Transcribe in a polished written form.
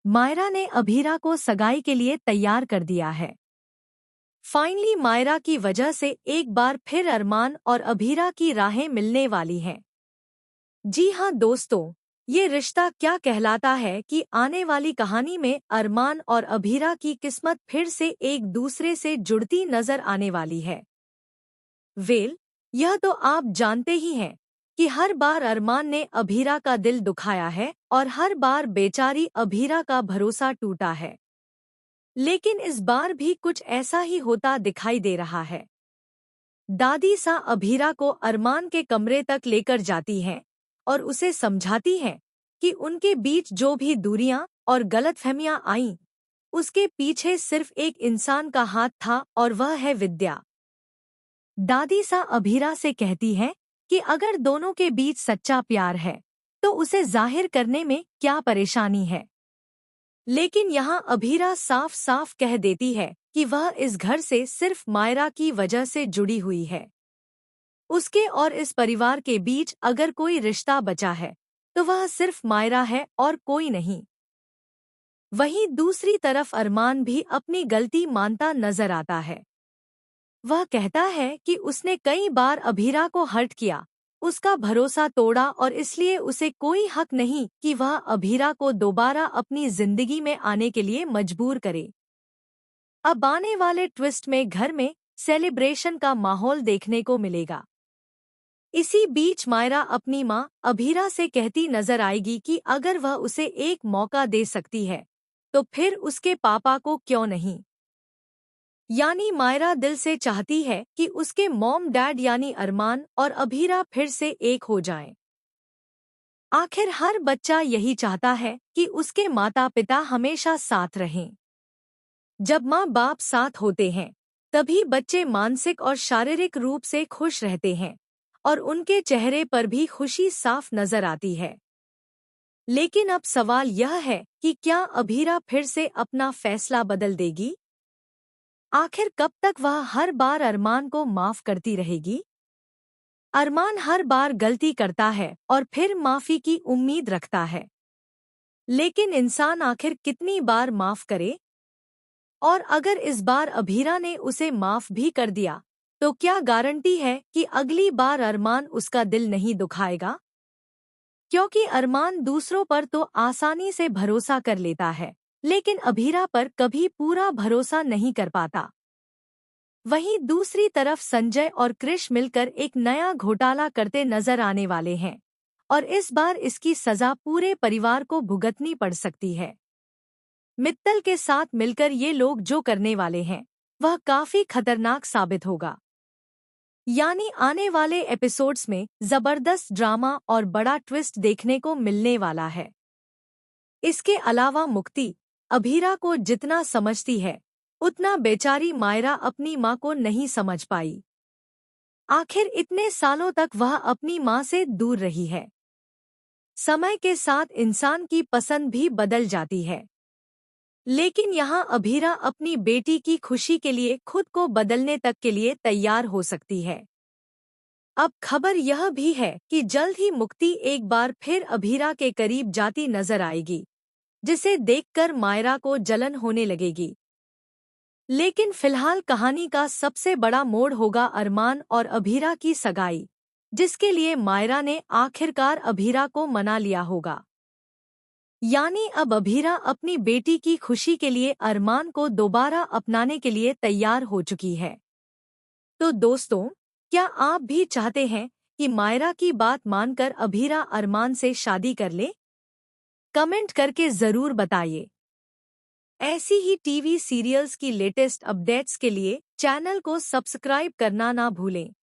मायरा ने अभीरा को सगाई के लिए तैयार कर दिया है। फाइनली मायरा की वजह से एक बार फिर अरमान और अभीरा की राहें मिलने वाली हैं। जी हाँ दोस्तों, ये रिश्ता क्या कहलाता है कि आने वाली कहानी में अरमान और अभीरा की किस्मत फिर से एक दूसरे से जुड़ती नजर आने वाली है। यह तो आप जानते ही हैं कि हर बार अरमान ने अभीरा का दिल दुखाया है और हर बार बेचारी अभीरा का भरोसा टूटा है। लेकिन इस बार भी कुछ ऐसा ही होता दिखाई दे रहा है। दादी सा अभीरा को अरमान के कमरे तक लेकर जाती हैं और उसे समझाती हैं कि उनके बीच जो भी दूरियां और गलतफहमियां आईं, उसके पीछे सिर्फ एक इंसान का हाथ था और वह है विद्या। दादी सा अभीरा से कहती है कि अगर दोनों के बीच सच्चा प्यार है तो उसे जाहिर करने में क्या परेशानी है। लेकिन यहाँ अभीरा साफ साफ कह देती है कि वह इस घर से सिर्फ मायरा की वजह से जुड़ी हुई है। उसके और इस परिवार के बीच अगर कोई रिश्ता बचा है तो वह सिर्फ मायरा है और कोई नहीं। वहीं दूसरी तरफ अरमान भी अपनी गलती मानता नजर आता है। वह कहता है कि उसने कई बार अभीरा को हर्ट किया, उसका भरोसा तोड़ा और इसलिए उसे कोई हक नहीं कि वह अभीरा को दोबारा अपनी जिंदगी में आने के लिए मजबूर करे। अब आने वाले ट्विस्ट में घर में सेलिब्रेशन का माहौल देखने को मिलेगा। इसी बीच मायरा अपनी मां अभीरा से कहती नजर आएगी कि अगर वह उसे एक मौका दे सकती है तो फिर उसके पापा को क्यों नहीं। यानी मायरा दिल से चाहती है कि उसके मॉम डैड यानी अरमान और अभीरा फिर से एक हो जाएं। आखिर हर बच्चा यही चाहता है कि उसके माता पिता हमेशा साथ रहें। जब माँ बाप साथ होते हैं तभी बच्चे मानसिक और शारीरिक रूप से खुश रहते हैं और उनके चेहरे पर भी खुशी साफ नजर आती है। लेकिन अब सवाल यह है कि क्या अभीरा फिर से अपना फैसला बदल देगी? आखिर कब तक वह हर बार अरमान को माफ करती रहेगी? अरमान हर बार गलती करता है और फिर माफी की उम्मीद रखता है, लेकिन इंसान आखिर कितनी बार माफ करे? और अगर इस बार अभीरा ने उसे माफ भी कर दिया तो क्या गारंटी है कि अगली बार अरमान उसका दिल नहीं दुखाएगा? क्योंकि अरमान दूसरों पर तो आसानी से भरोसा कर लेता है, लेकिन अभीरा पर कभी पूरा भरोसा नहीं कर पाता। वहीं दूसरी तरफ संजय और क्रिश मिलकर एक नया घोटाला करते नजर आने वाले हैं और इस बार इसकी सजा पूरे परिवार को भुगतनी पड़ सकती है। मित्तल के साथ मिलकर ये लोग जो करने वाले हैं वह काफी खतरनाक साबित होगा। यानी आने वाले एपिसोड्स में जबरदस्त ड्रामा और बड़ा ट्विस्ट देखने को मिलने वाला है। इसके अलावा मुक्ति अभीरा को जितना समझती है उतना बेचारी मायरा अपनी माँ को नहीं समझ पाई। आखिर इतने सालों तक वह अपनी माँ से दूर रही है। समय के साथ इंसान की पसंद भी बदल जाती है, लेकिन यहाँ अभीरा अपनी बेटी की खुशी के लिए खुद को बदलने तक के लिए तैयार हो सकती है। अब खबर यह भी है कि जल्द ही मुक्ति एक बार फिर अभीरा के करीब जाती नजर आएगी, जिसे देखकर मायरा को जलन होने लगेगी। लेकिन फिलहाल कहानी का सबसे बड़ा मोड़ होगा अरमान और अभीरा की सगाई, जिसके लिए मायरा ने आखिरकार अभीरा को मना लिया होगा। यानी अब अभीरा अपनी बेटी की खुशी के लिए अरमान को दोबारा अपनाने के लिए तैयार हो चुकी है। तो दोस्तों, क्या आप भी चाहते हैं कि मायरा की बात मानकर अभीरा अरमान से शादी कर ले? कमेंट करके जरूर बताइए। ऐसी ही टीवी सीरियल्स की लेटेस्ट अपडेट्स के लिए चैनल को सब्सक्राइब करना ना भूलें।